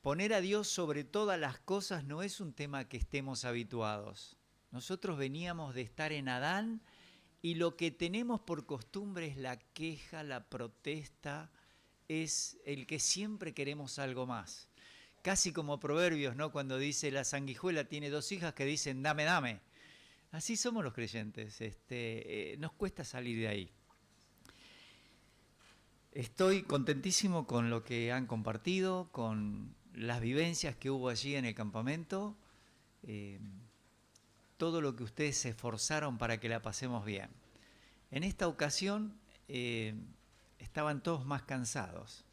Poner a Dios sobre todas las cosas no es un tema que estemos habituados. Nosotros veníamos de estar en Adán y lo que tenemos por costumbre es la queja, la protesta, es el que siempre queremos algo más. Casi como Proverbios, ¿no? Cuando dice la sanguijuela tiene dos hijas que dicen dame, dame. Así somos los creyentes, nos cuesta salir de ahí. Estoy contentísimo con lo que han compartido, con las vivencias que hubo allí en el campamento, todo lo que ustedes se esforzaron para que la pasemos bien. En esta ocasión estaban todos más cansados.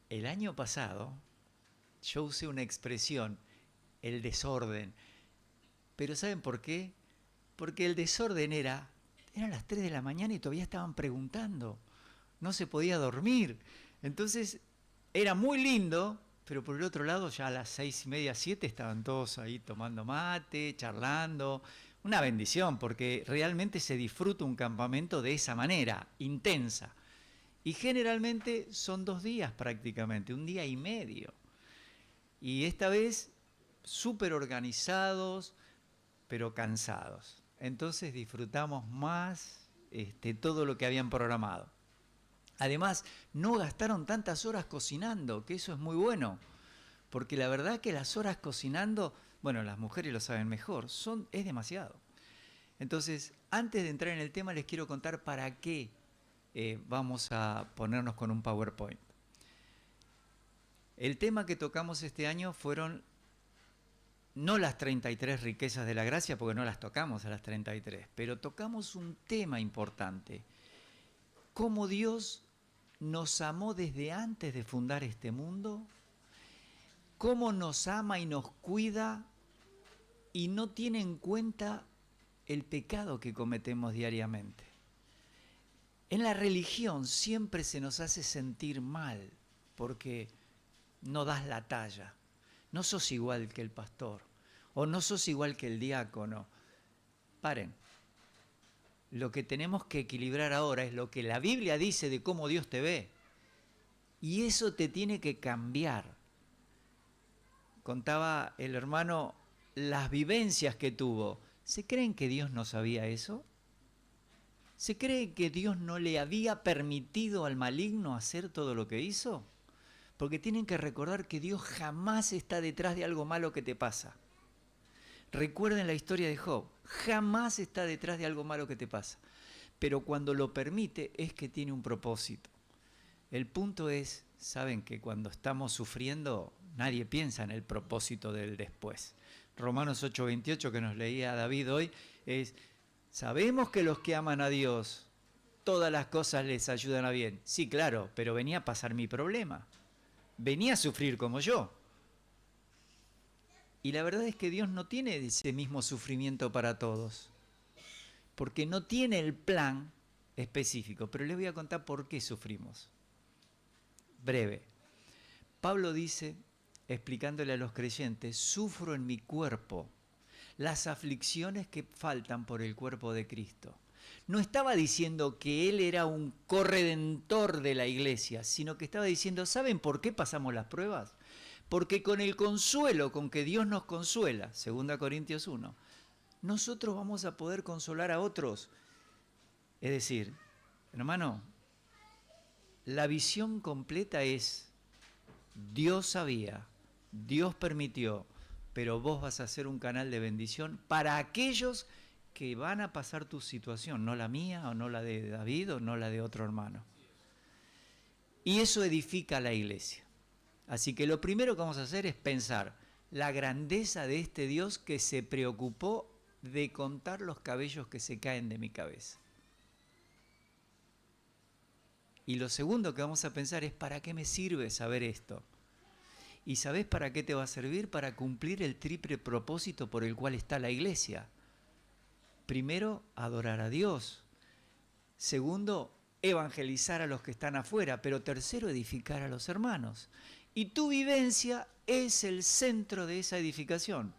El año pasado yo usé una expresión, el desorden. Pero ¿saben por qué? Porque el desorden eran las 3 de la mañana y todavía estaban preguntando. No se podía dormir. Entonces era muy lindo, pero por el otro lado ya a las 6:30, 7 estaban todos ahí tomando mate, charlando. Una bendición, porque realmente se disfruta un campamento de esa manera, intensa. Y generalmente son 2 días prácticamente, 1 día y medio. Y esta vez súper organizados, pero cansados. Entonces disfrutamos más todo lo que habían programado. Además, no gastaron tantas horas cocinando, que eso es muy bueno. Porque la verdad que las horas cocinando, bueno, las mujeres lo saben mejor, es demasiado. Entonces, antes de entrar en el tema, les quiero contar para qué vamos a ponernos con un PowerPoint. El tema que tocamos este año fueron no las 33 riquezas de la gracia, porque no las tocamos a las 33, pero tocamos un tema importante. Cómo Dios nos amó desde antes de fundar este mundo, cómo nos ama y nos cuida y no tiene en cuenta el pecado que cometemos diariamente. En la religión siempre se nos hace sentir mal porque no das la talla, no sos igual que el pastor o no sos igual que el diácono. Paren. Lo que tenemos que equilibrar ahora es lo que la Biblia dice de cómo Dios te ve. Y eso te tiene que cambiar. Contaba el hermano las vivencias que tuvo. ¿Se creen que Dios no sabía eso? ¿Se cree que Dios no le había permitido al maligno hacer todo lo que hizo? Porque tienen que recordar que Dios jamás está detrás de algo malo que te pasa. Recuerden la historia de Job, jamás está detrás de algo malo que te pasa, pero cuando lo permite es que tiene un propósito. El punto es, saben que cuando estamos sufriendo nadie piensa en el propósito del después. Romanos 8:28 que nos leía David hoy es, sabemos que los que aman a Dios, todas las cosas les ayudan a bien. Sí, claro, pero venía a pasar mi problema, venía a sufrir como yo. Y la verdad es que Dios no tiene ese mismo sufrimiento para todos, porque no tiene el plan específico. Pero les voy a contar por qué sufrimos. Breve. Pablo dice, explicándole a los creyentes, sufro en mi cuerpo las aflicciones que faltan por el cuerpo de Cristo. No estaba diciendo que Él era un corredentor de la iglesia, sino que estaba diciendo, ¿saben por qué pasamos las pruebas? Porque con el consuelo con que Dios nos consuela, 2 Corintios 1, nosotros vamos a poder consolar a otros. Es decir, hermano, la visión completa es, Dios sabía, Dios permitió, pero vos vas a ser un canal de bendición para aquellos que van a pasar tu situación, no la mía, o no la de David, o no la de otro hermano. Y eso edifica a la iglesia. Así que lo primero que vamos a hacer es pensar la grandeza de este Dios que se preocupó de contar los cabellos que se caen de mi cabeza. Y lo segundo que vamos a pensar es ¿para qué me sirve saber esto? ¿Y sabés para qué te va a servir? Para cumplir el triple propósito por el cual está la iglesia. Primero, adorar a Dios. Segundo, evangelizar a los que están afuera. Pero tercero, edificar a los hermanos. Y tu vivencia es el centro de esa edificación.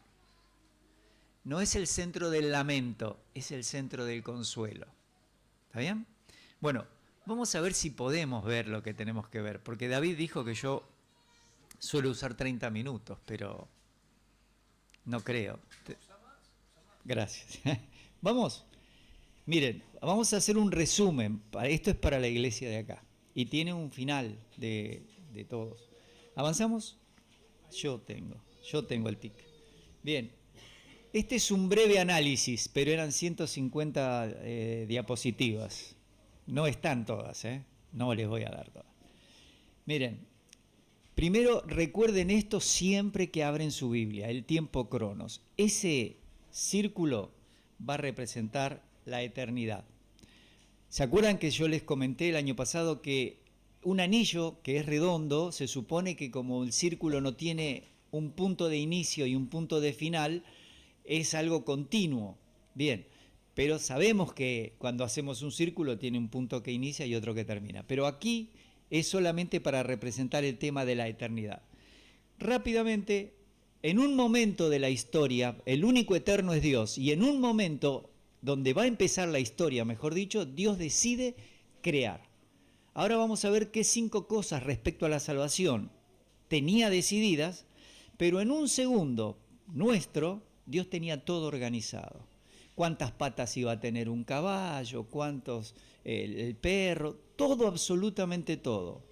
No es el centro del lamento, es el centro del consuelo. ¿Está bien? Bueno, vamos a ver si podemos ver lo que tenemos que ver. Porque David dijo que yo Suelo usar 30 minutos, pero no creo. Gracias. Vamos. Miren, vamos a hacer un resumen. Esto es para la iglesia de acá. Y tiene un final de todos. ¿Avanzamos? Yo tengo el tic. Bien. Este es un breve análisis, pero eran 150 diapositivas. No están todas, ¿eh? No les voy a dar todas. Miren, primero recuerden esto siempre que abren su Biblia, el tiempo cronos. Ese círculo va a representar la eternidad. ¿Se acuerdan que yo les comenté el año pasado que un anillo que es redondo, se supone que como el círculo no tiene un punto de inicio y un punto de final, es algo continuo? Bien, pero sabemos que cuando hacemos un círculo tiene un punto que inicia y otro que termina. Pero aquí es solamente para representar el tema de la eternidad. Rápidamente, en un momento de la historia, el único eterno es Dios, y en un momento donde va a empezar la historia, mejor dicho, Dios decide crear. Ahora vamos a ver qué 5 cosas respecto a la salvación tenía decididas, pero en un segundo nuestro, Dios tenía todo organizado. Cuántas patas iba a tener un caballo, cuántos el perro, todo, absolutamente todo.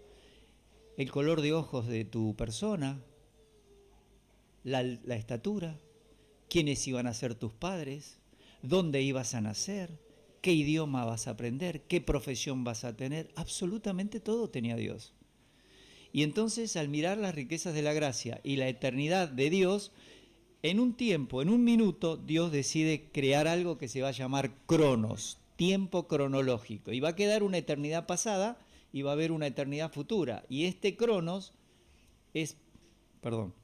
El color de ojos de tu persona, la estatura, quiénes iban a ser tus padres, dónde ibas a nacer, qué idioma vas a aprender, qué profesión vas a tener, absolutamente todo tenía Dios. Y entonces, al mirar las riquezas de la gracia y la eternidad de Dios, en un tiempo, en un minuto, Dios decide crear algo que se va a llamar cronos, tiempo cronológico. Y va a quedar una eternidad pasada y va a haber una eternidad futura. Y este cronos es... Perdón.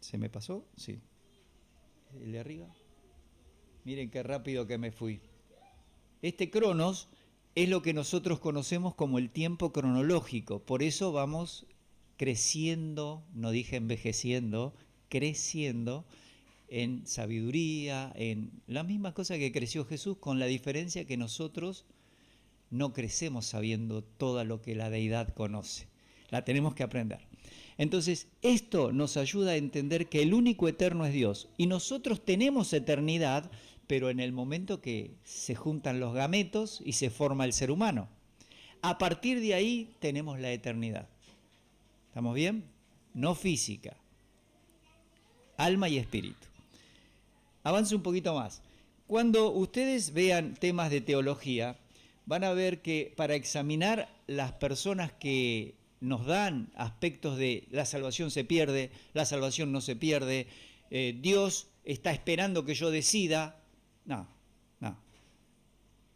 ¿Se me pasó? Sí. ¿El de arriba? Miren qué rápido que me fui. Este cronos es lo que nosotros conocemos como el tiempo cronológico. Por eso vamos creciendo, no dije envejeciendo, creciendo en sabiduría, en la misma cosa que creció Jesús, con la diferencia que nosotros no crecemos sabiendo todo lo que la deidad conoce. La tenemos que aprender. Entonces, esto nos ayuda a entender que el único eterno es Dios. Y nosotros tenemos eternidad, pero en el momento que se juntan los gametos y se forma el ser humano. A partir de ahí tenemos la eternidad. ¿Estamos bien? No física. Alma y espíritu. Avance un poquito más. Cuando ustedes vean temas de teología, van a ver que para examinar las personas que nos dan aspectos de la salvación se pierde, la salvación no se pierde, Dios está esperando que yo decida. No.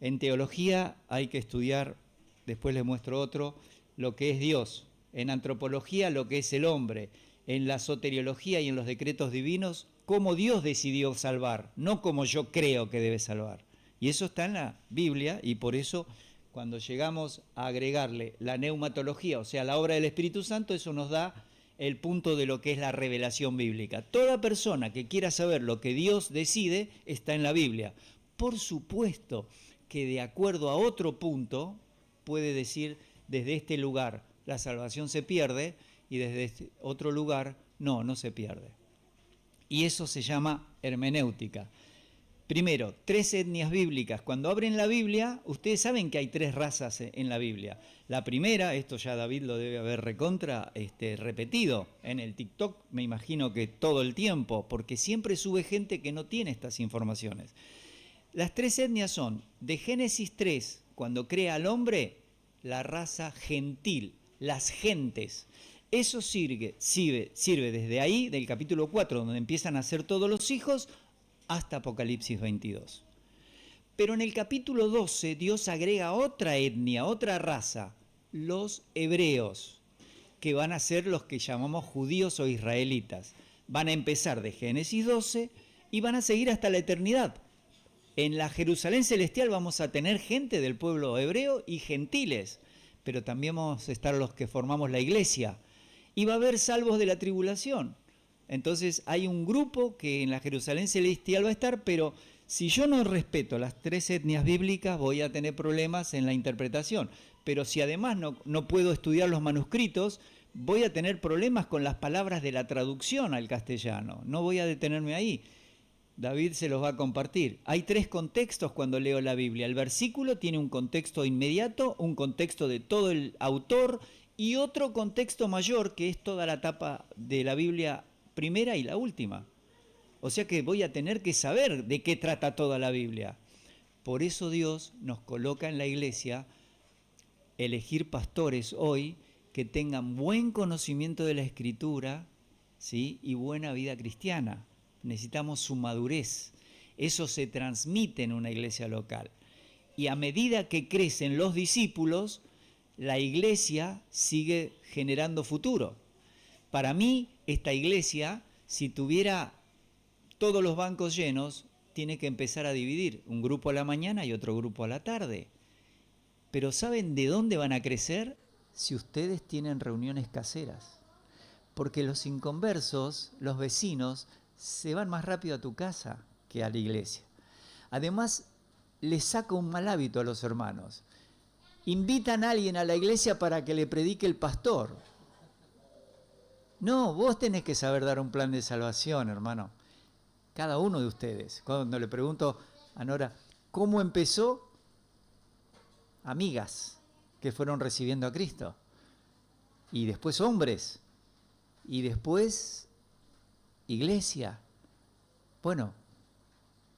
En teología hay que estudiar, después les muestro otro, lo que es Dios. En antropología, lo que es el hombre. En la soteriología y en los decretos divinos, cómo Dios decidió salvar, no como yo creo que debe salvar. Y eso está en la Biblia, y por eso cuando llegamos a agregarle la neumatología, o sea, la obra del Espíritu Santo, eso nos da el punto de lo que es la revelación bíblica. Toda persona que quiera saber lo que Dios decide está en la Biblia. Por supuesto que de acuerdo a otro punto puede decir desde este lugar la salvación se pierde y desde este otro lugar no se pierde. Y eso se llama hermenéutica. Primero, 3 etnias bíblicas. Cuando abren la Biblia, ustedes saben que hay 3 razas en la Biblia. La primera, esto ya David lo debe haber repetido en el TikTok, me imagino que todo el tiempo, porque siempre sube gente que no tiene estas informaciones. Las 3 etnias son, de Génesis 3, cuando crea al hombre, la raza gentil, las gentes. Eso sirve desde ahí, del capítulo 4, donde empiezan a nacer todos los hijos, hasta Apocalipsis 22. Pero en el capítulo 12 Dios agrega otra etnia, otra raza, los hebreos, que van a ser los que llamamos judíos o israelitas. Van a empezar de Génesis 12 y van a seguir hasta la eternidad. En la Jerusalén celestial vamos a tener gente del pueblo hebreo y gentiles, pero también vamos a estar los que formamos la iglesia. Y va a haber salvos de la tribulación. Entonces hay un grupo que en la Jerusalén celestial va a estar, pero si yo no respeto las 3 etnias bíblicas voy a tener problemas en la interpretación. pero si además no puedo estudiar los manuscritos, voy a tener problemas con las palabras de la traducción al castellano. No voy a detenerme ahí. David se los va a compartir. Hay 3 contextos cuando leo la Biblia. El versículo tiene un contexto inmediato, un contexto de todo el autor y otro contexto mayor que es toda la etapa de la Biblia primera y la última. O sea que voy a tener que saber de qué trata toda la Biblia. Por eso Dios nos coloca en la iglesia elegir pastores hoy que tengan buen conocimiento de la Escritura, ¿sí? Y buena vida cristiana. Necesitamos su madurez. Eso se transmite en una iglesia local. Y a medida que crecen los discípulos, la iglesia sigue generando futuro. Para mí, esta iglesia, si tuviera todos los bancos llenos, tiene que empezar a dividir un grupo a la mañana y otro grupo a la tarde. Pero ¿saben de dónde van a crecer? Si ustedes tienen reuniones caseras. Porque los inconversos, los vecinos, se van más rápido a tu casa que a la iglesia. Además, les saca un mal hábito a los hermanos. Invitan a alguien a la iglesia para que le predique el pastor. No, vos tenés que saber dar un plan de salvación, hermano. Cada uno de ustedes. Cuando le pregunto a Nora, ¿cómo empezó? Amigas que fueron recibiendo a Cristo. Y después hombres. Y después iglesia. Bueno,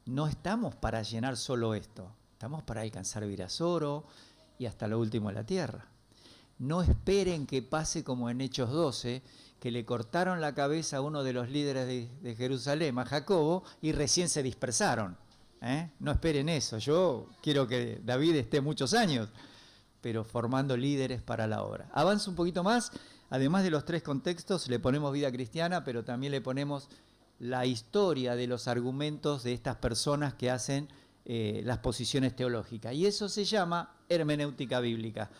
no estamos para llenar solo esto. Estamos para alcanzar Virasoro y hasta lo último de la tierra. No esperen que pase como en Hechos 12, que le cortaron la cabeza a uno de los líderes de Jerusalén, a Jacobo, y recién se dispersaron. No esperen eso. Yo quiero que David esté muchos años, pero formando líderes para la obra. Avanzo un poquito más. Además de los 3 contextos, le ponemos vida cristiana, pero también le ponemos la historia de los argumentos de estas personas que hacen las posiciones teológicas. Y eso se llama hermenéutica bíblica.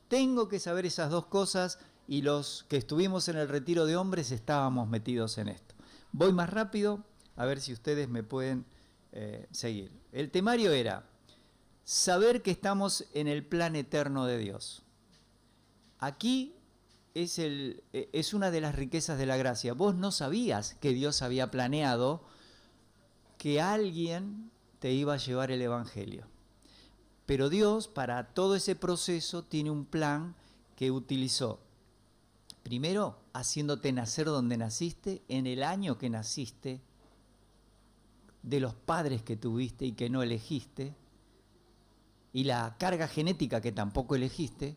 Tengo que saber esas 2 cosas y los que estuvimos en el retiro de hombres estábamos metidos en esto. Voy más rápido, a ver si ustedes me pueden seguir. El temario era saber que estamos en el plan eterno de Dios. Aquí es una de las riquezas de la gracia. Vos no sabías que Dios había planeado que alguien te iba a llevar el Evangelio. Pero Dios, para todo ese proceso, tiene un plan que utilizó. Primero, haciéndote nacer donde naciste, en el año que naciste, de los padres que tuviste y que no elegiste, y la carga genética que tampoco elegiste,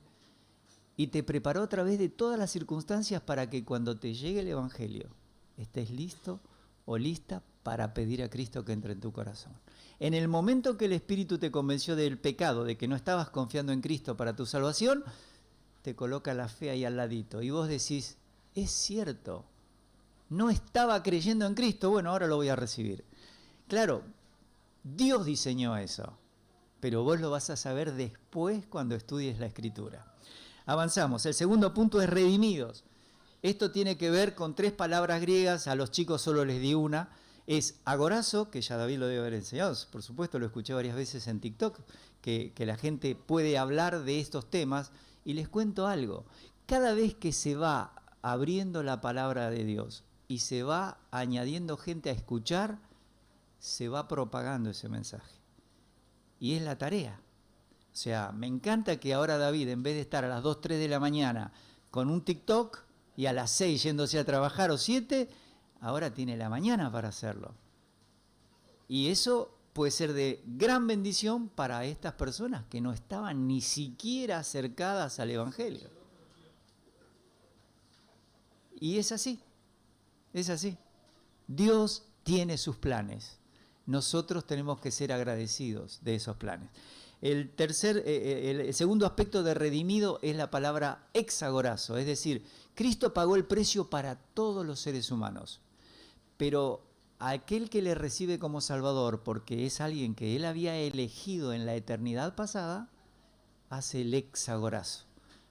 y te preparó a través de todas las circunstancias para que cuando te llegue el Evangelio estés listo o lista para pedir a Cristo que entre en tu corazón. En el momento que el Espíritu te convenció del pecado, de que no estabas confiando en Cristo para tu salvación, te coloca la fe ahí al ladito y vos decís, es cierto, no estaba creyendo en Cristo, bueno, ahora lo voy a recibir. Claro, Dios diseñó eso, pero vos lo vas a saber después cuando estudies la Escritura. Avanzamos. El segundo punto es redimidos. Esto tiene que ver con 3 palabras griegas, a los chicos solo les di una. Es agorazo, que ya David lo debe haber enseñado, por supuesto lo escuché varias veces en TikTok, que la gente puede hablar de estos temas. Y les cuento algo, cada vez que se va abriendo la palabra de Dios y se va añadiendo gente a escuchar, se va propagando ese mensaje. Y es la tarea. O sea, me encanta que ahora David, en vez de estar a las 2, 3 de la mañana con un TikTok y a las 6 yéndose a trabajar o 7, ahora tiene la mañana para hacerlo. Y eso puede ser de gran bendición para estas personas que no estaban ni siquiera acercadas al Evangelio. Y es así, es así. Dios tiene sus planes. Nosotros tenemos que ser agradecidos de esos planes. El segundo aspecto de redimido es la palabra exagorazo, es decir, Cristo pagó el precio para todos los seres humanos, pero aquel que le recibe como Salvador, porque es alguien que él había elegido en la eternidad pasada, hace el exagorazo,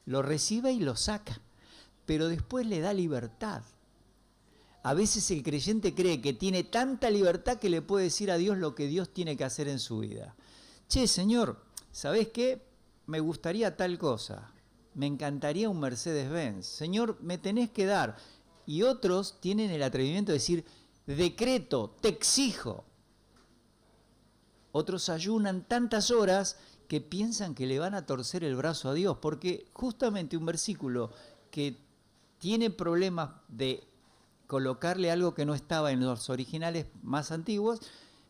lo recibe y lo saca, pero después le da libertad. A veces el creyente cree que tiene tanta libertad que le puede decir a Dios lo que Dios tiene que hacer en su vida. Che, Señor, ¿sabés qué? me gustaría tal cosa, me encantaría un Mercedes-Benz, Señor, me tenés que dar. Y otros tienen el atrevimiento de decir, decreto, te exijo. Otros ayunan tantas horas que piensan que le van a torcer el brazo a Dios, porque justamente un versículo que tiene problemas de colocarle algo que no estaba en los originales más antiguos,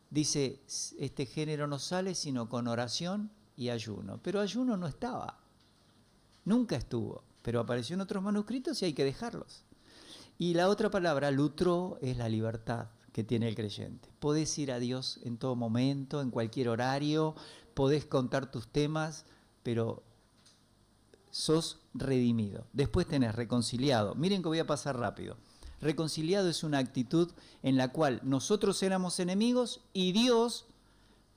dice, este género no sale sino con oración y ayuno. Pero ayuno no estaba, nunca estuvo, pero apareció en otros manuscritos y hay que dejarlos. Y la otra palabra, lutro, es la libertad que tiene el creyente. Podés ir a Dios en todo momento, en cualquier horario, podés contar tus temas, pero sos redimido. Después tenés reconciliado. Miren que voy a pasar rápido. Reconciliado es una actitud en la cual nosotros éramos enemigos y Dios,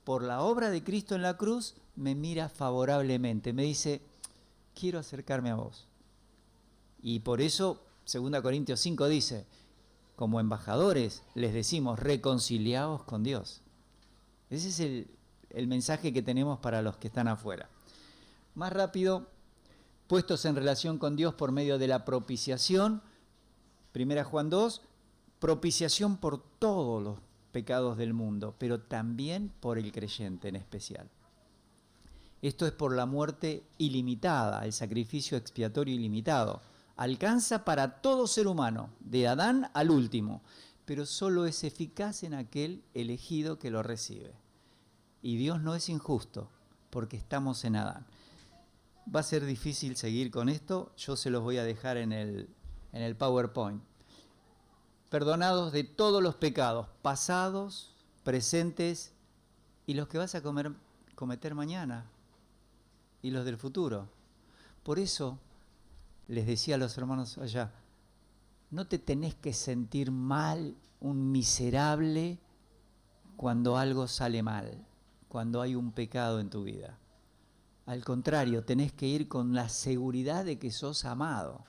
por la obra de Cristo en la cruz, me mira favorablemente. Me dice, quiero acercarme a vos. Y por eso 2 Corintios 5 dice, como embajadores les decimos, reconciliaos con Dios. Ese es el mensaje que tenemos para los que están afuera. Más rápido, puestos en relación con Dios por medio de la propiciación. 1 Juan 2, propiciación por todos los pecados del mundo, pero también por el creyente en especial. Esto es por la muerte ilimitada, el sacrificio expiatorio ilimitado. Alcanza para todo ser humano, de Adán al último, pero solo es eficaz en aquel elegido que lo recibe. Y Dios no es injusto, porque estamos en Adán. Va a ser difícil seguir con esto, yo se los voy a dejar en el PowerPoint. Perdonados de todos los pecados, pasados, presentes y los que vas a cometer mañana y los del futuro. Por eso les decía a los hermanos allá, no te tenés que sentir mal, un miserable, cuando algo sale mal, cuando hay un pecado en tu vida. Al contrario, tenés que ir con la seguridad de que sos amado.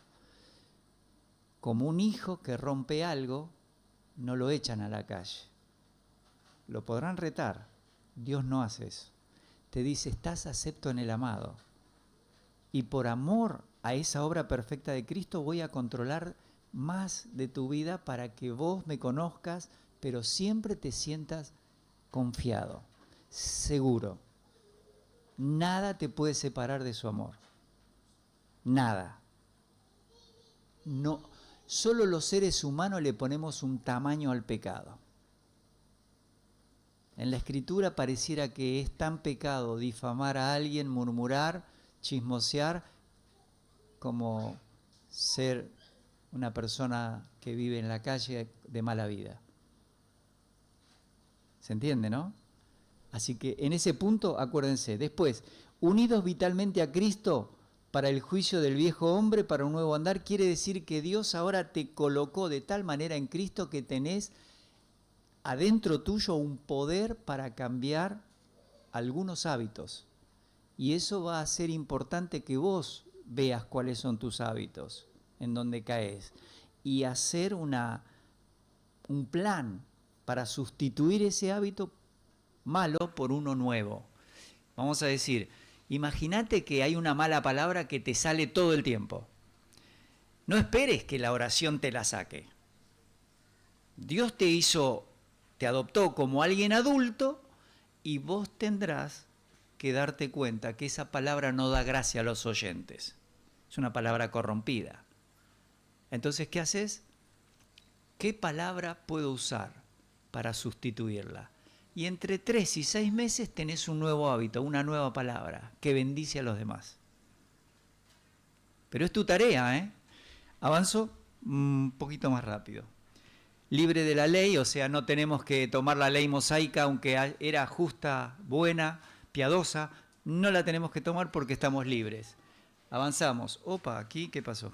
Como un hijo que rompe algo, no lo echan a la calle. Lo podrán retar. Dios no hace eso. Te dice, estás acepto en el amado. Y por amor a esa obra perfecta de Cristo voy a controlar más de tu vida para que vos me conozcas, pero siempre te sientas confiado, seguro. Nada te puede separar de su amor. Nada. No, solo los seres humanos le ponemos un tamaño al pecado. En la Escritura pareciera que es tan pecado difamar a alguien, murmurar, chismosear, como ser una persona que vive en la calle de mala vida. ¿Se entiende, no? Así que en ese punto, acuérdense, después, unidos vitalmente a Cristo para el juicio del viejo hombre, para un nuevo andar, quiere decir que Dios ahora te colocó de tal manera en Cristo que tenés adentro tuyo un poder para cambiar algunos hábitos. Y eso va a ser importante que vos veas cuáles son tus hábitos, en dónde caes, y hacer un plan para sustituir ese hábito malo por uno nuevo. Vamos a decir, imagínate que hay una mala palabra que te sale todo el tiempo. No esperes que la oración te la saque. Dios te hizo, te adoptó como alguien adulto y vos tendrás que darte cuenta que esa palabra no da gracia a los oyentes. Es una palabra corrompida. Entonces, ¿qué haces? ¿Qué palabra puedo usar para sustituirla? Y entre 3 y 6 meses tenés un nuevo hábito, una nueva palabra que bendice a los demás. Pero es tu tarea, ¿eh? Avanzo un poquito más rápido. Libre de la ley, o sea, no tenemos que tomar la ley mosaica, aunque era justa, buena, piadosa, no la tenemos que tomar porque estamos libres. Avanzamos. Opa, aquí, ¿qué pasó?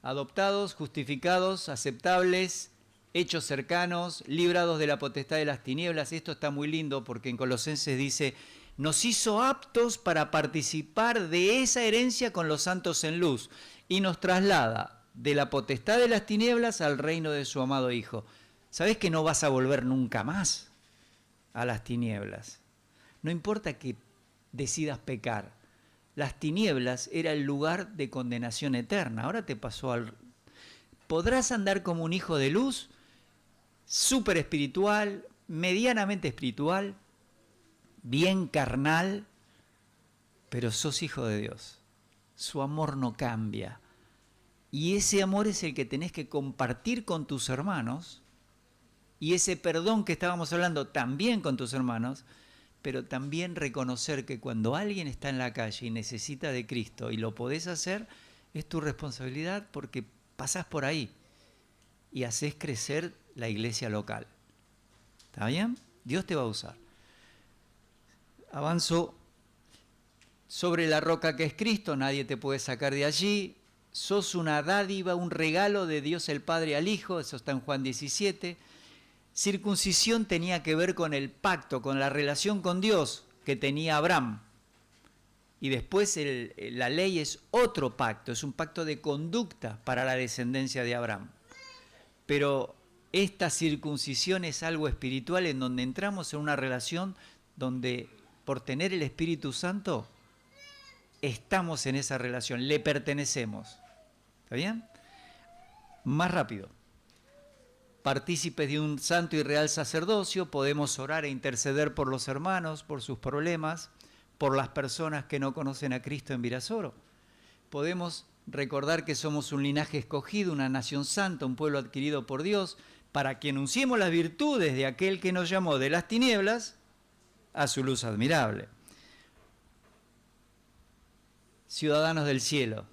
Adoptados, justificados, aceptables, hechos cercanos, librados de la potestad de las tinieblas. Esto está muy lindo porque en Colosenses dice, nos hizo aptos para participar de esa herencia con los santos en luz y nos traslada de la potestad de las tinieblas al reino de su amado Hijo. ¿Sabés que no vas a volver nunca más a las tinieblas? No importa que decidas pecar, las tinieblas era el lugar de condenación eterna. Ahora te pasó al... Podrás andar como un hijo de luz, súper espiritual, medianamente espiritual, bien carnal, pero sos hijo de Dios. Su amor no cambia. Y ese amor es el que tenés que compartir con tus hermanos, y ese perdón que estábamos hablando también con tus hermanos, pero también reconocer que cuando alguien está en la calle y necesita de Cristo y lo podés hacer, es tu responsabilidad porque pasás por ahí y haces crecer la iglesia local. ¿Está bien? Dios te va a usar. Avanzo. Sobre la roca que es Cristo, nadie te puede sacar de allí. Sos una dádiva, un regalo de Dios el Padre al Hijo, eso está en Juan 17. Circuncisión tenía que ver con el pacto, con la relación con Dios que tenía Abraham. Y después la ley es otro pacto, es un pacto de conducta para la descendencia de Abraham. Pero esta circuncisión es algo espiritual en donde entramos en una relación donde por tener el Espíritu Santo estamos en esa relación, le pertenecemos. ¿Está bien? Más rápido. Partícipes de un santo y real sacerdocio, podemos orar e interceder por los hermanos, por sus problemas, por las personas que no conocen a Cristo en Virasoro. Podemos recordar que somos un linaje escogido, una nación santa, un pueblo adquirido por Dios, para que anunciemos las virtudes de aquel que nos llamó de las tinieblas a su luz admirable. Ciudadanos del cielo,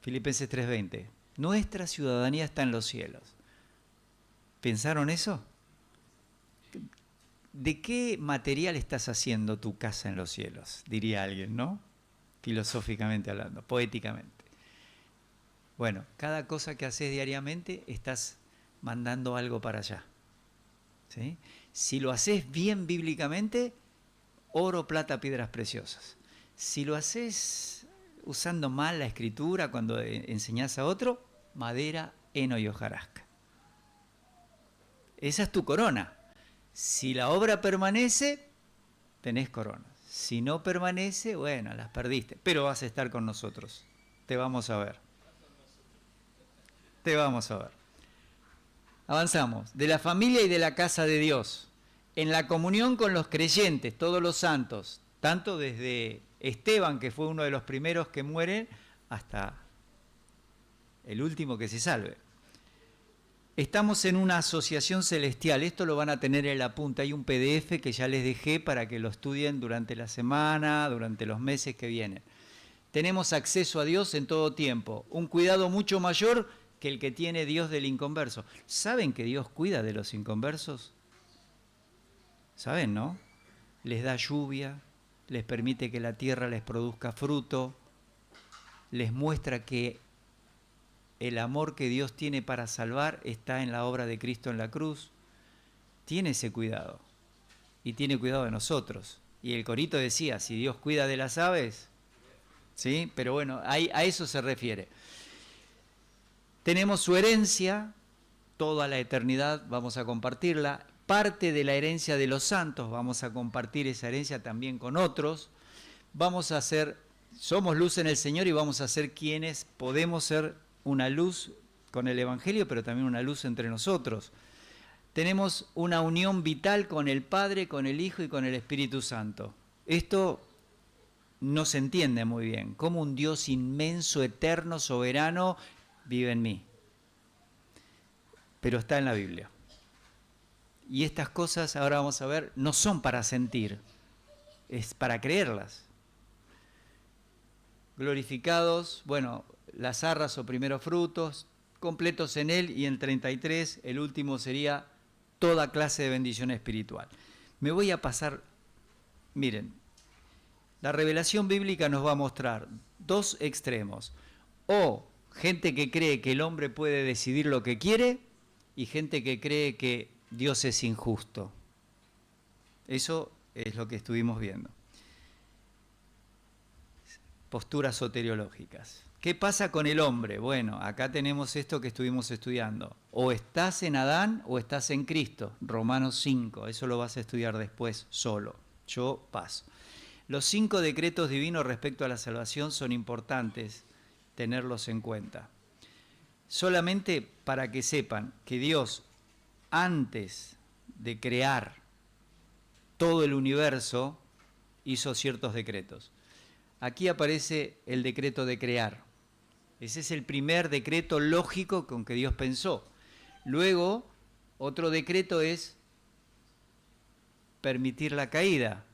Filipenses 3:20, nuestra ciudadanía está en los cielos. ¿Pensaron eso? ¿De qué material estás haciendo tu casa en los cielos? Diría alguien, ¿no? Filosóficamente hablando, poéticamente. Bueno, cada cosa que haces diariamente estás mandando algo para allá. ¿Sí? Si lo haces bien bíblicamente, oro, plata, piedras preciosas. Si lo haces usando mal la escritura cuando enseñás a otro, madera, heno y hojarasca. Esa es tu corona. Si la obra permanece, tenés corona. Si no permanece, bueno, las perdiste. Pero vas a estar con nosotros. Te vamos a ver. Te vamos a ver. Avanzamos. De la familia y de la casa de Dios. En la comunión con los creyentes, todos los santos. Tanto desde Esteban, que fue uno de los primeros que mueren, hasta el último que se salve. Estamos en una asociación celestial, esto lo van a tener en la punta, hay un PDF que ya les dejé para que lo estudien durante la semana, durante los meses que vienen. Tenemos acceso a Dios en todo tiempo, un cuidado mucho mayor que el que tiene Dios del inconverso. ¿Saben que Dios cuida de los inconversos? ¿Saben, no? Les da lluvia, les permite que la tierra les produzca fruto, les muestra que el amor que Dios tiene para salvar está en la obra de Cristo en la cruz. Tiene ese cuidado. Y tiene cuidado de nosotros. Y el corito decía, si Dios cuida de las aves, ¿sí? Pero bueno, a eso se refiere. Tenemos su herencia, toda la eternidad vamos a compartirla. Parte de la herencia de los santos, vamos a compartir esa herencia también con otros. Vamos a ser, somos luz en el Señor y vamos a ser quienes podemos ser una luz con el Evangelio, pero también una luz entre nosotros. Tenemos una unión vital con el Padre, con el Hijo y con el Espíritu Santo. Esto no se entiende muy bien. Cómo un Dios inmenso, eterno, soberano, vive en mí. Pero está en la Biblia. Y estas cosas, ahora vamos a ver, no son para sentir, es para creerlas. Glorificados, bueno, las arras o primeros frutos, completos en él, y en 33, el último sería toda clase de bendición espiritual. Me voy a pasar, miren, la revelación bíblica nos va a mostrar dos extremos, o gente que cree que el hombre puede decidir lo que quiere, y gente que cree que Dios es injusto. Eso es lo que estuvimos viendo. Posturas soteriológicas. ¿Qué pasa con el hombre? Bueno, acá tenemos esto que estuvimos estudiando. O estás en Adán o estás en Cristo. Romanos 5, eso lo vas a estudiar después solo. Yo paso. Los 5 decretos divinos respecto a la salvación son importantes tenerlos en cuenta. Solamente para que sepan que Dios, antes de crear todo el universo, hizo ciertos decretos. Aquí aparece el decreto de crear. Ese es el primer decreto lógico con que Dios pensó. Luego, otro decreto es permitir la caída.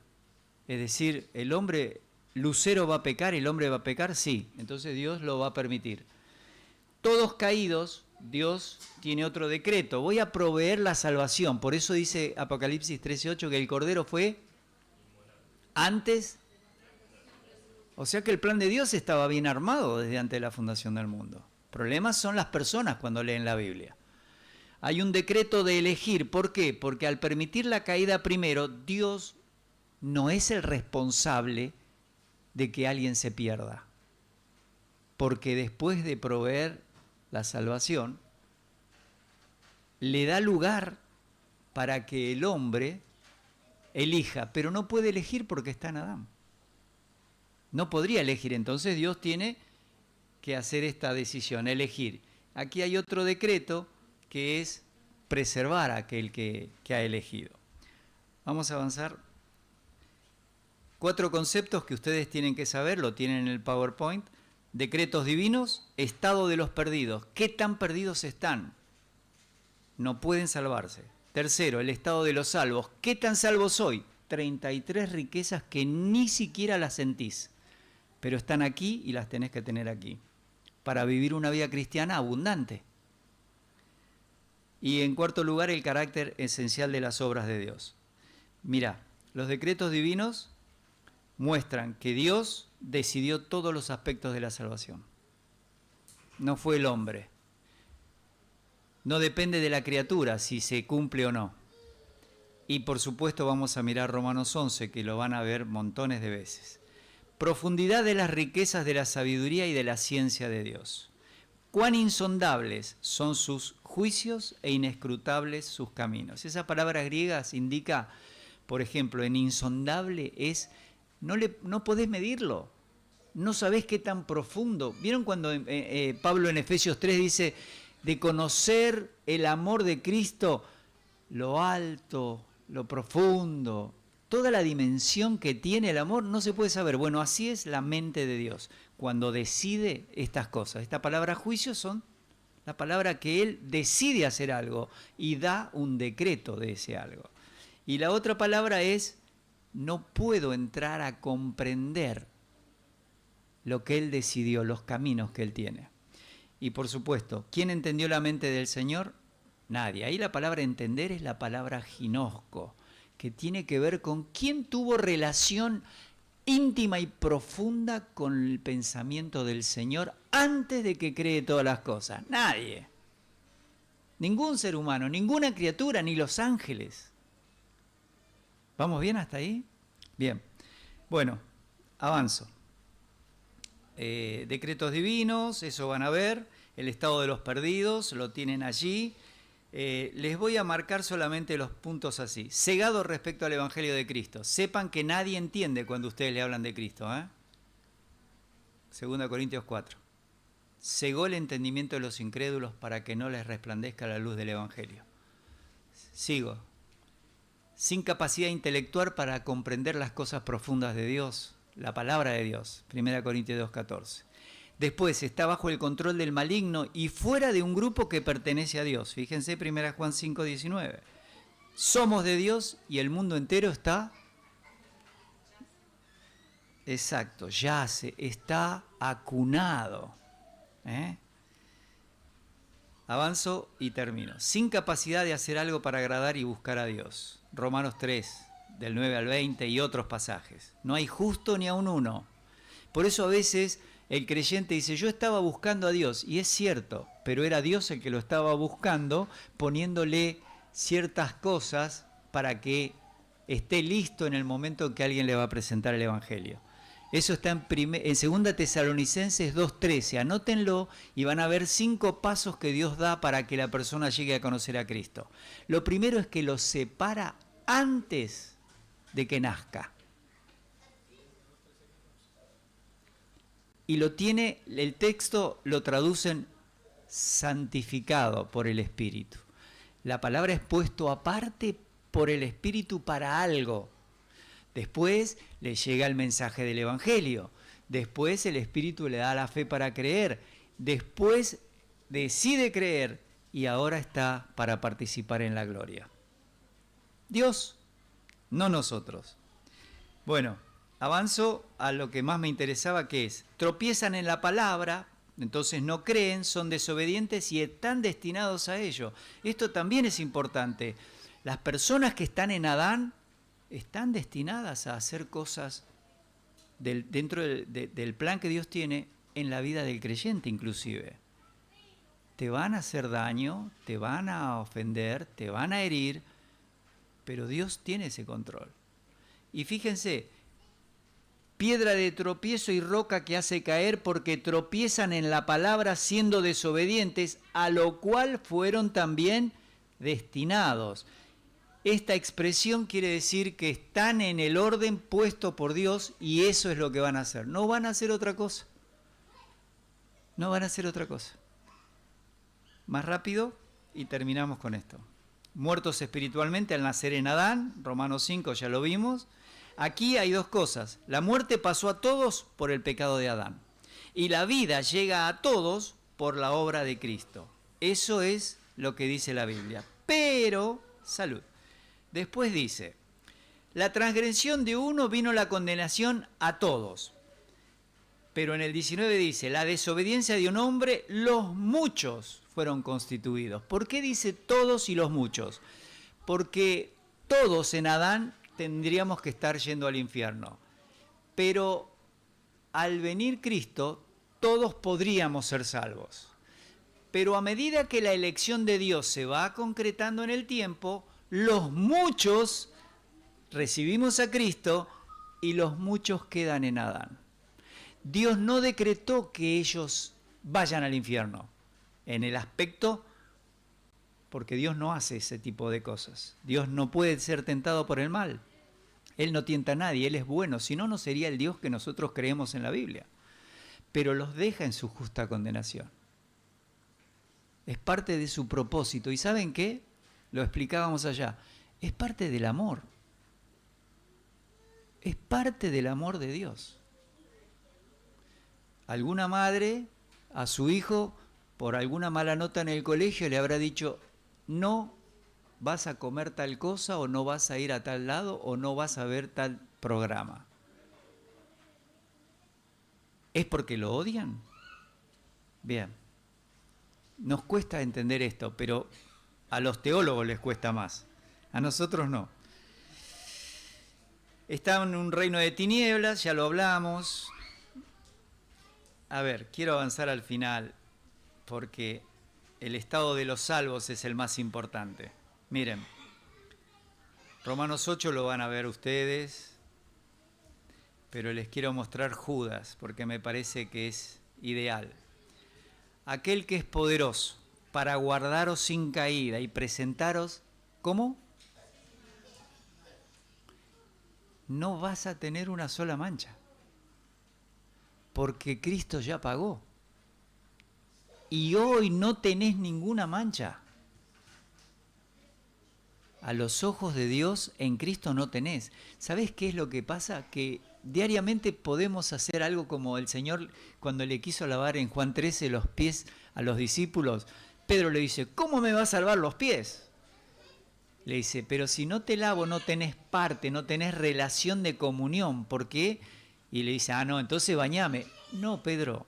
Es decir, el hombre, Lucero va a pecar, el hombre va a pecar, sí. Entonces Dios lo va a permitir. Todos caídos, Dios tiene otro decreto. Voy a proveer la salvación. Por eso dice Apocalipsis 13:8 que el Cordero fue antes. O sea que el plan de Dios estaba bien armado desde antes de la fundación del mundo. Problemas son las personas cuando leen la Biblia. Hay un decreto de elegir. ¿Por qué? Porque al permitir la caída primero, Dios no es el responsable de que alguien se pierda. Porque después de proveer la salvación, le da lugar para que el hombre elija, pero no puede elegir porque está en Adán. No podría elegir, entonces Dios tiene que hacer esta decisión, elegir. Aquí hay otro decreto que es preservar a aquel que ha elegido. Vamos a avanzar. 4 conceptos que ustedes tienen que saber, lo tienen en el PowerPoint. Decretos divinos, estado de los perdidos. ¿Qué tan perdidos están? No pueden salvarse. Tercero, el estado de los salvos. ¿Qué tan salvo soy? 33 riquezas que ni siquiera las sentís, pero están aquí y las tenés que tener aquí, para vivir una vida cristiana abundante. Y en cuarto lugar, el carácter esencial de las obras de Dios. Mirá, los decretos divinos muestran que Dios decidió todos los aspectos de la salvación. No fue el hombre. No depende de la criatura si se cumple o no. Y por supuesto vamos a mirar Romanos 11, que lo van a ver montones de veces. Profundidad de las riquezas de la sabiduría y de la ciencia de Dios. Cuán insondables son sus juicios e inescrutables sus caminos. Esa palabra griega indica, por ejemplo, en insondable es, no podés medirlo, no sabés qué tan profundo. ¿Vieron cuando Pablo en Efesios 3 dice, de conocer el amor de Cristo, lo alto, lo profundo, toda la dimensión que tiene el amor no se puede saber? Bueno, así es la mente de Dios cuando decide estas cosas. Esta palabra juicio son la palabra que Él decide hacer algo y da un decreto de ese algo. Y la otra palabra es, no puedo entrar a comprender lo que Él decidió, los caminos que Él tiene. Y por supuesto, ¿quién entendió la mente del Señor? Nadie. Ahí la palabra entender es la palabra ginosco, que tiene que ver con quién tuvo relación íntima y profunda con el pensamiento del Señor antes de que cree todas las cosas. Nadie. Ningún ser humano, ninguna criatura, ni los ángeles. ¿Vamos bien hasta ahí? Bien. Bueno, avanzo. Decretos divinos, eso van a ver. El estado de los perdidos, lo tienen allí. Les voy a marcar solamente los puntos así. Cegado respecto al Evangelio de Cristo. Sepan que nadie entiende cuando ustedes le hablan de Cristo. 2 Corintios 4. Cegó el entendimiento de los incrédulos para que no les resplandezca la luz del Evangelio. Sigo. Sin capacidad intelectual para comprender las cosas profundas de Dios, la palabra de Dios. 1 Corintios 2:14. Después está bajo el control del maligno y fuera de un grupo que pertenece a Dios. Fíjense 1 Juan 5:19. Somos de Dios y el mundo entero está, exacto, yace, está acunado. Avanzo y termino. Sin capacidad de hacer algo para agradar y buscar a Dios. Romanos 3, del 9 al 20 y otros pasajes. No hay justo ni aun uno. Por eso a veces el creyente dice, yo estaba buscando a Dios, y es cierto, pero era Dios el que lo estaba buscando, poniéndole ciertas cosas para que esté listo en el momento en que alguien le va a presentar el Evangelio. Eso está en 2 Tesalonicenses 2:13, anótenlo y van a ver 5 pasos que Dios da para que la persona llegue a conocer a Cristo. Lo primero es que lo separa antes de que nazca. y lo tiene, el texto lo traducen santificado por el Espíritu. La palabra es puesto aparte por el Espíritu para algo. Después le llega el mensaje del Evangelio. Después el Espíritu le da la fe para creer. Después decide creer y ahora está para participar en la gloria. Dios, no nosotros. Bueno, avanzo a lo que más me interesaba, que es, tropiezan en la palabra, entonces no creen, son desobedientes y están destinados a ello. Esto también es importante. Las personas que están en Adán están destinadas a hacer cosas dentro del plan que Dios tiene en la vida del creyente inclusive. Te van a hacer daño, te van a ofender, te van a herir, pero Dios tiene ese control. Y fíjense, piedra de tropiezo y roca que hace caer porque tropiezan en la palabra siendo desobedientes, a lo cual fueron también destinados. Esta expresión quiere decir que están en el orden puesto por Dios y eso es lo que van a hacer. No van a hacer otra cosa. No van a hacer otra cosa. Más rápido y terminamos con esto. Muertos espiritualmente al nacer en Adán, Romanos 5 ya lo vimos. Aquí hay dos cosas. La muerte pasó a todos por el pecado de Adán. Y la vida llega a todos por la obra de Cristo. Eso es lo que dice la Biblia. Pero, salud. Después dice, la transgresión de uno vino la condenación a todos. Pero en el 19 dice, la desobediencia de un hombre, los muchos fueron constituidos. ¿Por qué dice todos y los muchos? Porque todos en Adán tendríamos que estar yendo al infierno. Pero al venir Cristo, todos podríamos ser salvos. Pero a medida que la elección de Dios se va concretando en el tiempo, los muchos recibimos a Cristo y los muchos quedan en Adán. Dios no decretó que ellos vayan al infierno en el aspecto, porque Dios no hace ese tipo de cosas. Dios no puede ser tentado por el mal. Él no tienta a nadie, Él es bueno, si no, no sería el Dios que nosotros creemos en la Biblia. Pero los deja en su justa condenación. Es parte de su propósito. ¿Y saben qué? Lo explicábamos allá. Es parte del amor. Es parte del amor de Dios. Alguna madre a su hijo, por alguna mala nota en el colegio, le habrá dicho, no vas a comer tal cosa, o no vas a ir a tal lado, o no vas a ver tal programa. ¿Es porque lo odian? Bien, nos cuesta entender esto, pero a los teólogos les cuesta más, a nosotros no. Está en un reino de tinieblas, ya lo hablamos. A ver, quiero avanzar al final, porque el estado de los salvos es el más importante. Miren, Romanos 8 lo van a ver ustedes, pero les quiero mostrar Judas, porque me parece que es ideal. Aquel que es poderoso para guardaros sin caída y presentaros, ¿cómo? No vas a tener una sola mancha, porque Cristo ya pagó. Y hoy no tenés ninguna mancha. A los ojos de Dios en Cristo no tenés. ¿Sabés qué es lo que pasa? Que diariamente podemos hacer algo como el Señor cuando le quiso lavar en Juan 13 los pies a los discípulos. Pedro le dice, ¿cómo me va a salvar los pies? Le dice, pero si no te lavo no tenés parte, no tenés relación de comunión. ¿Por qué? Y le dice, no, entonces bañame. No, Pedro,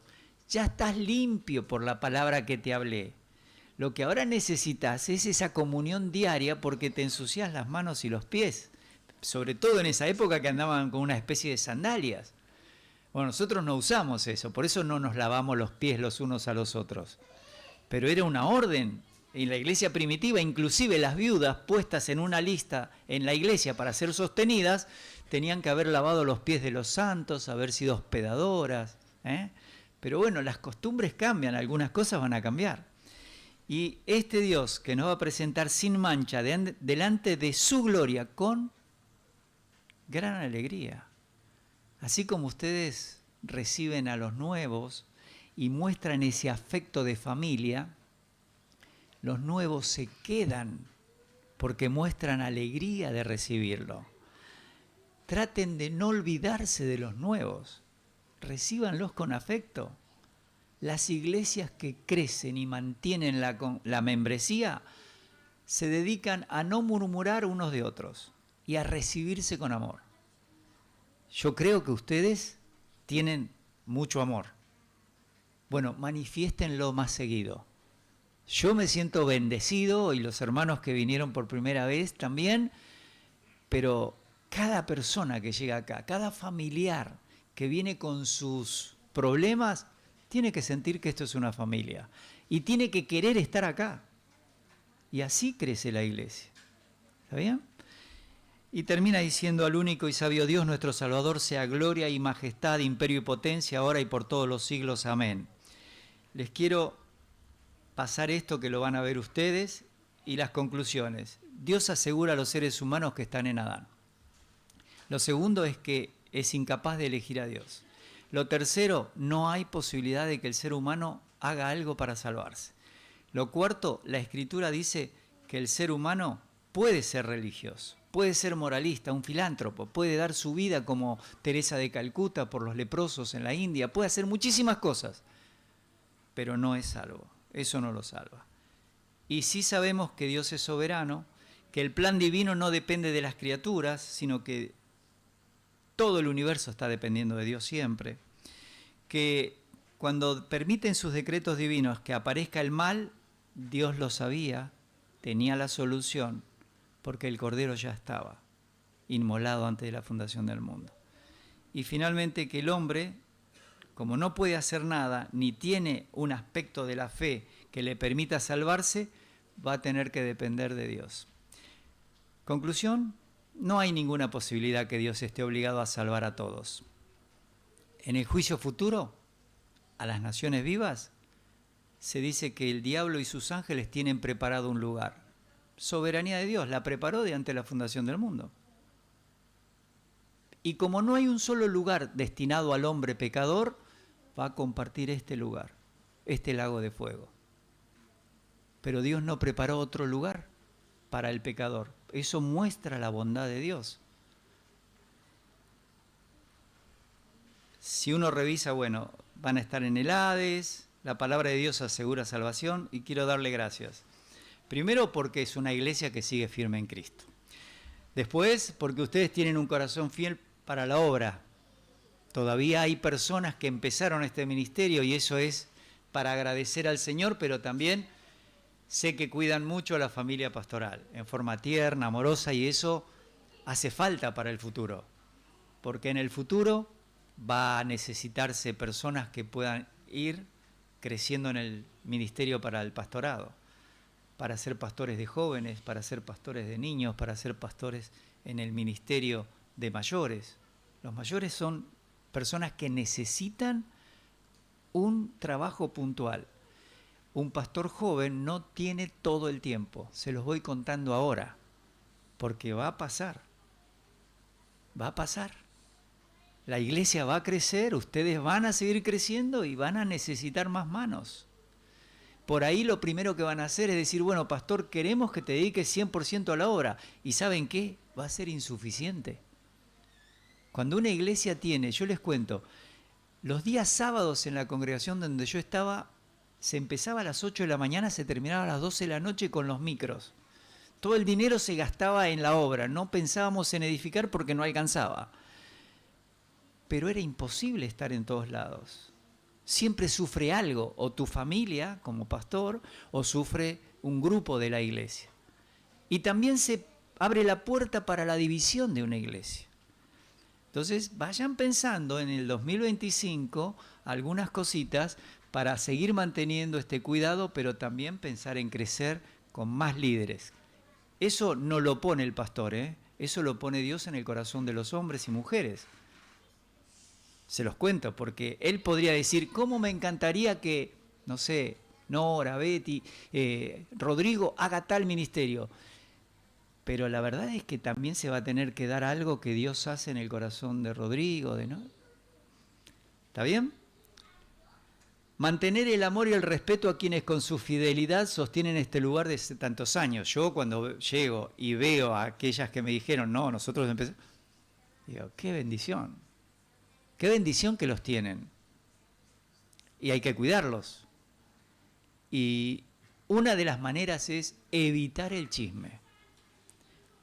ya estás limpio por la palabra que te hablé. Lo que ahora necesitas es esa comunión diaria porque te ensucias las manos y los pies. Sobre todo en esa época que andaban con una especie de sandalias. Bueno, nosotros no usamos eso, por eso no nos lavamos los pies los unos a los otros. Pero era una orden. En la iglesia primitiva, inclusive las viudas puestas en una lista en la iglesia para ser sostenidas, tenían que haber lavado los pies de los santos, haber sido hospedadoras. Pero bueno, las costumbres cambian, algunas cosas van a cambiar. Y este Dios que nos va a presentar sin mancha delante de su gloria con gran alegría. Así como ustedes reciben a los nuevos y muestran ese afecto de familia, los nuevos se quedan porque muestran alegría de recibirlo. Traten de no olvidarse de los nuevos, recíbanlos con afecto. Las iglesias que crecen y mantienen la membresía se dedican a no murmurar unos de otros y a recibirse con amor. Yo creo que ustedes tienen mucho amor. Bueno, manifiéstenlo más seguido. Yo me siento bendecido y los hermanos que vinieron por primera vez también, pero cada persona que llega acá, cada familiar que viene con sus problemas, tiene que sentir que esto es una familia y tiene que querer estar acá. Y así crece la iglesia. ¿Está bien? Y termina diciendo: al único y sabio Dios, nuestro Salvador, sea gloria y majestad, imperio y potencia, ahora y por todos los siglos. Amén. Les quiero pasar esto que lo van a ver ustedes y las conclusiones. Dios asegura a los seres humanos que están en Adán. Lo segundo es que es incapaz de elegir a Dios. Lo tercero, no hay posibilidad de que el ser humano haga algo para salvarse. Lo cuarto, la Escritura dice que el ser humano puede ser religioso, puede ser moralista, un filántropo, puede dar su vida como Teresa de Calcuta por los leprosos en la India, puede hacer muchísimas cosas, pero no es salvo, eso no lo salva. Y sí sabemos que Dios es soberano, que el plan divino no depende de las criaturas, sino que todo el universo está dependiendo de Dios siempre, que cuando permiten sus decretos divinos que aparezca el mal, Dios lo sabía, tenía la solución, porque el Cordero ya estaba inmolado antes de la fundación del mundo. Y finalmente que el hombre, como no puede hacer nada, ni tiene un aspecto de la fe que le permita salvarse, va a tener que depender de Dios. Conclusión, no hay ninguna posibilidad que Dios esté obligado a salvar a todos. En el juicio futuro, a las naciones vivas, se dice que el diablo y sus ángeles tienen preparado un lugar. Soberanía de Dios, la preparó de ante la fundación del mundo. Y como no hay un solo lugar destinado al hombre pecador, va a compartir este lugar, este lago de fuego. Pero Dios no preparó otro lugar para el pecador. Eso muestra la bondad de Dios. Si uno revisa, bueno, van a estar en el Hades, la palabra de Dios asegura salvación y quiero darle gracias. Primero porque es una iglesia que sigue firme en Cristo. Después porque ustedes tienen un corazón fiel para la obra. Todavía hay personas que empezaron este ministerio y eso es para agradecer al Señor, pero también sé que cuidan mucho a la familia pastoral, en forma tierna, amorosa, y eso hace falta para el futuro. Porque en el futuro va a necesitarse personas que puedan ir creciendo en el ministerio para el pastorado, para ser pastores de jóvenes, para ser pastores de niños, para ser pastores en el ministerio de mayores. Los mayores son personas que necesitan un trabajo puntual. Un pastor joven no tiene todo el tiempo, se los voy contando ahora, porque va a pasar, va a pasar. La iglesia va a crecer, ustedes van a seguir creciendo y van a necesitar más manos. Por ahí lo primero que van a hacer es decir, bueno, pastor, queremos que te dediques 100% a la obra. ¿Y saben qué? Va a ser insuficiente. Cuando una iglesia tiene, yo les cuento, los días sábados en la congregación donde yo estaba, se empezaba a las 8 de la mañana, se terminaba a las 12 de la noche con los micros. Todo el dinero se gastaba en la obra, no pensábamos en edificar porque no alcanzaba. Pero era imposible estar en todos lados. Siempre sufre algo, o tu familia como pastor, o sufre un grupo de la iglesia. Y también se abre la puerta para la división de una iglesia. Entonces vayan pensando en el 2025 algunas cositas para seguir manteniendo este cuidado, pero también pensar en crecer con más líderes. Eso no lo pone el pastor, eso lo pone Dios en el corazón de los hombres y mujeres. Se los cuento, porque él podría decir, ¿cómo me encantaría que, no sé, Nora, Betty, Rodrigo haga tal ministerio? Pero la verdad es que también se va a tener que dar algo que Dios hace en el corazón de Rodrigo, de ¿no? ¿Está bien? Mantener el amor y el respeto a quienes con su fidelidad sostienen este lugar desde tantos años. Yo cuando llego y veo a aquellas que me dijeron, no, nosotros empezamos, digo, qué bendición que los tienen. Y hay que cuidarlos. Y una de las maneras es evitar el chisme.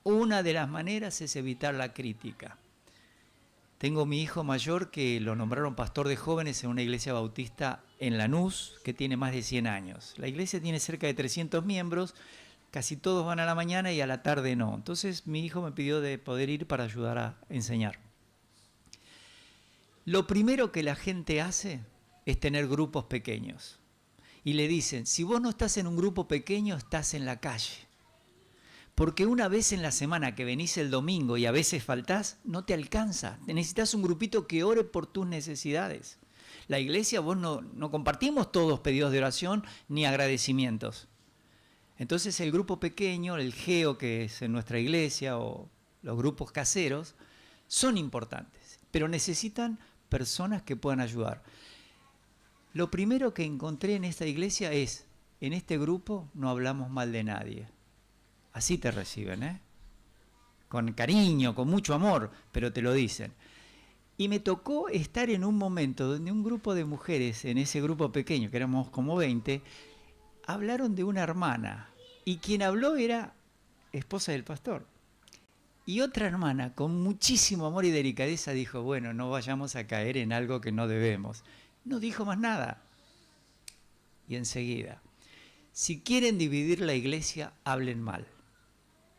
Una de las maneras es evitar la crítica. Tengo mi hijo mayor que lo nombraron pastor de jóvenes en una iglesia bautista en Lanús, que tiene más de 100 años. La iglesia tiene cerca de 300 miembros, casi todos van a la mañana y a la tarde no. Entonces mi hijo me pidió de poder ir para ayudar a enseñar. Lo primero que la gente hace es tener grupos pequeños. Y le dicen, si vos no estás en un grupo pequeño, estás en la calle. Porque una vez en la semana que venís el domingo y a veces faltás, no te alcanza. Necesitas un grupito que ore por tus necesidades. La iglesia, vos no compartimos todos pedidos de oración ni agradecimientos. Entonces el grupo pequeño, el GEO que es en nuestra iglesia o los grupos caseros, son importantes, pero necesitan personas que puedan ayudar. Lo primero que encontré en esta iglesia es, en este grupo no hablamos mal de nadie. Así te reciben, ¿eh? Con cariño, con mucho amor, pero te lo dicen. Y me tocó estar en un momento donde un grupo de mujeres, en ese grupo pequeño, que éramos como 20, hablaron de una hermana. Y quien habló era esposa del pastor. Y otra hermana, con muchísimo amor y delicadeza, dijo, bueno, no vayamos a caer en algo que no debemos. No dijo más nada. Y enseguida, si quieren dividir la iglesia, hablen mal.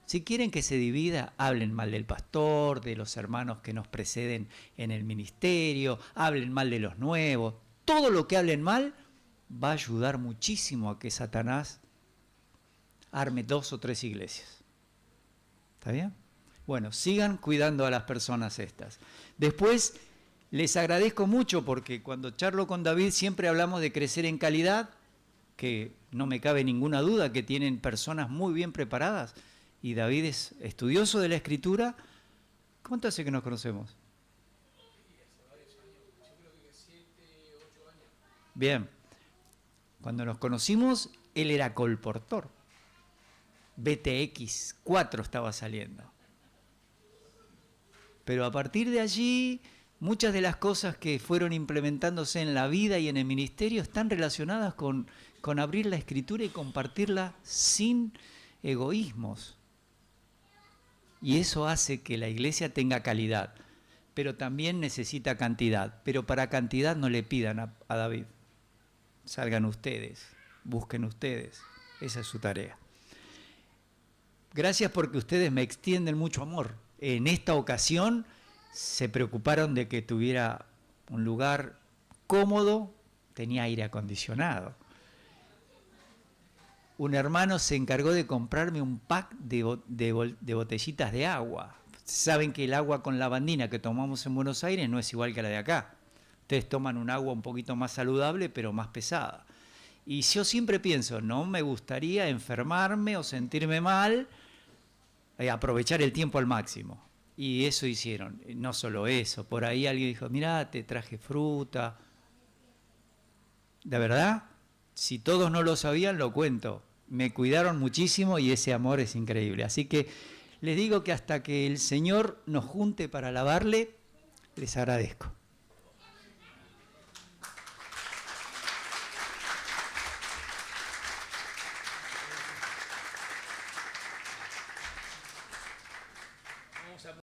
Si quieren que se divida, hablen mal del pastor, de los hermanos que nos preceden en el ministerio, hablen mal de los nuevos. Todo lo que hablen mal va a ayudar muchísimo a que Satanás arme 2 o 3 iglesias. ¿Está bien? Bueno, sigan cuidando a las personas estas. Después, les agradezco mucho porque cuando charlo con David siempre hablamos de crecer en calidad, que no me cabe ninguna duda que tienen personas muy bien preparadas. Y David es estudioso de la Escritura. ¿Cuánto hace que nos conocemos? Bien. Cuando nos conocimos, él era colportor. BTX 4 estaba saliendo. Pero a partir de allí, muchas de las cosas que fueron implementándose en la vida y en el ministerio están relacionadas con abrir la Escritura y compartirla sin egoísmos. Y eso hace que la iglesia tenga calidad, pero también necesita cantidad. Pero para cantidad no le pidan a David. Salgan ustedes, busquen ustedes. Esa es su tarea. Gracias porque ustedes me extienden mucho amor. En esta ocasión se preocuparon de que tuviera un lugar cómodo, tenía aire acondicionado. Un hermano se encargó de comprarme un pack de botellitas de agua. Saben que el agua con lavandina que tomamos en Buenos Aires no es igual que la de acá. Ustedes toman un agua un poquito más saludable, pero más pesada. Y yo siempre pienso, no me gustaría enfermarme o sentirme mal, aprovechar el tiempo al máximo. Y eso hicieron. No solo eso, por ahí alguien dijo, mirá, te traje fruta. ¿De verdad? Si todos no lo sabían, lo cuento. Me cuidaron muchísimo y ese amor es increíble. Así que les digo que hasta que el Señor nos junte para alabarle, les agradezco.